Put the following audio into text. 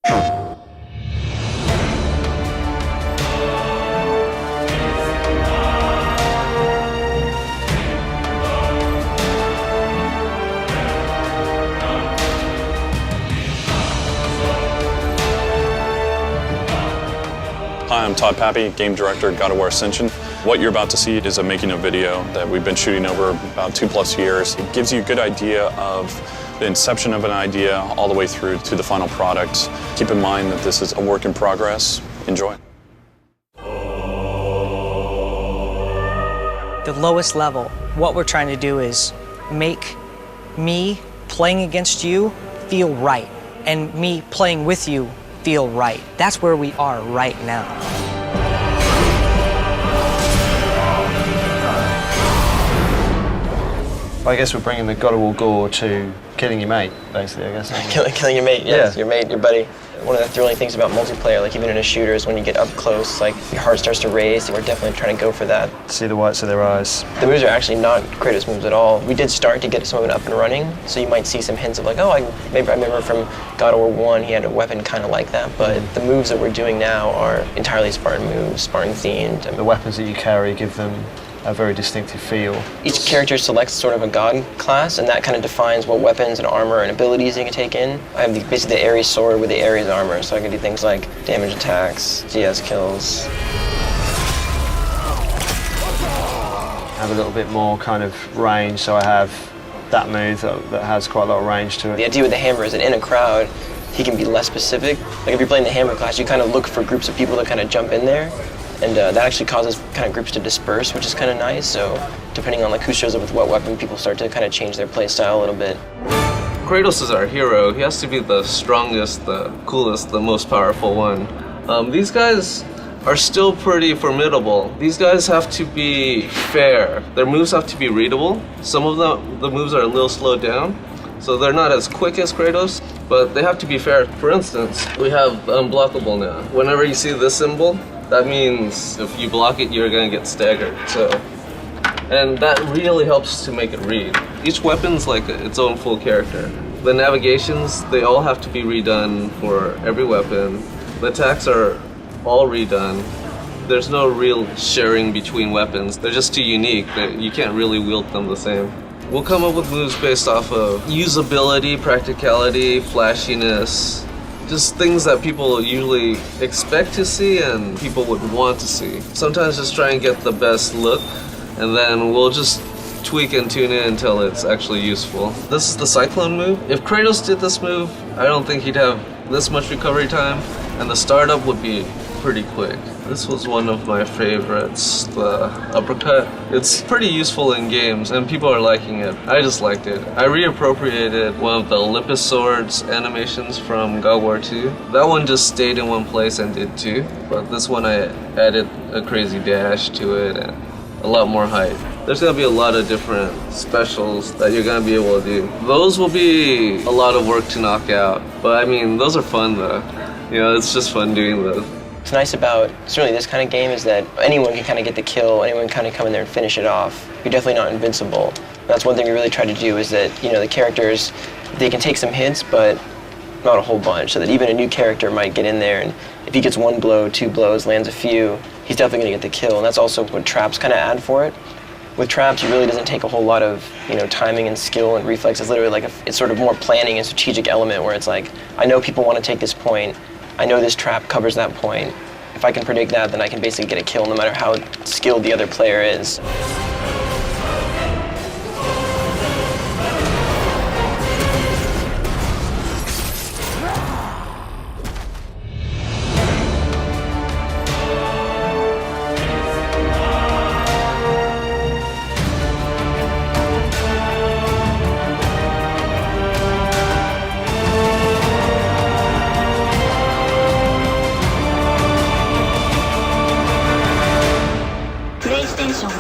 Hi, I'm Todd Pappy, Game Director at God of War Ascension. What you're about to see is a making of video that we've been shooting over about 2+ years. It gives you a good idea of the inception of an idea all the way through to the final product. Keep in mind that this is a work in progress. Enjoy. The lowest level, what we're trying to do is make me playing against you feel right, and me playing with you feel right. That's where we are right now. I guess we're bringing the God of War gore to killing your mate, basically, I guess. Killing your mate, yes, your mate, your buddy. One of the thrilling things about multiplayer, like even in a shooter, is when you get up close, like your heart starts to race, and we're definitely trying to go for that. See the whites of their eyes. The moves are actually not Kratos moves at all. We did start to get some of it up and running, so you might see some hints of like, oh, maybe I remember from God of War 1, he had a weapon kind of like that, but the moves that we're doing now are entirely Spartan moves, Spartan themed. The weapons that you carry give them a very distinctive feel. Each character selects sort of a god class, and that kind of defines what weapons and armor and abilities you can take in. I have basically the Ares sword with the Ares armor, so I can do things like damage attacks, DS kills. I have a little bit more kind of range, so I have that move that has quite a lot of range to it. The idea with the hammer is that in a crowd, he can be less specific. Like if you're playing the hammer class, you kind of look for groups of people to kind of jump in there. And that actually causes kind of groups to disperse, which is kind of nice. So depending on like who shows up with what weapon, people start to kind of change their play style a little bit. Kratos is our hero. He has to be the strongest, the coolest, the most powerful one. These guys are still pretty formidable. These guys have to be fair. Their moves have to be readable. Some of the moves are a little slowed down, so they're not as quick as Kratos, but they have to be fair. For instance, we have unblockable now. Whenever you see this symbol, that means if you block it, you're gonna get staggered. And that really helps to make it read. Each weapon's like its own full character. The navigations, they all have to be redone for every weapon. The attacks are all redone. There's no real sharing between weapons. They're just too unique that you can't really wield them the same. We'll come up with moves based off of usability, practicality, flashiness, just things that people usually expect to see and people would want to see. Sometimes just try and get the best look, and then we'll just tweak and tune it until it's actually useful. This is the Cyclone move. If Kratos did this move, I don't think he'd have this much recovery time, and the startup would be pretty quick. This was one of my favorites, the uppercut. It's pretty useful in games and people are liking it. I just liked it. I reappropriated one of the Olympus Swords animations from God of War 2. That one just stayed in one place and did too, but this one I added a crazy dash to it and a lot more height. There's gonna be a lot of different specials that you're gonna be able to do. Those will be a lot of work to knock out, but I mean, those are fun though. You know, it's just fun doing those. What's nice about certainly this kind of game is that anyone can kind of get the kill, anyone can kind of come in there and finish it off. You're definitely not invincible. That's one thing we really try to do is that, you know, the characters, they can take some hits, but not a whole bunch, so that even a new character might get in there and if he gets one blow, two blows, lands a few, he's definitely gonna get the kill, and that's also what traps kind of add for it. With traps, it really doesn't take a whole lot of, you know, timing and skill and reflex. It's literally like it's sort of more planning and strategic element where it's like, I know people want to take this point, I know this trap covers that point. If I can predict that, then I can basically get a kill no matter how skilled the other player is. PlayStation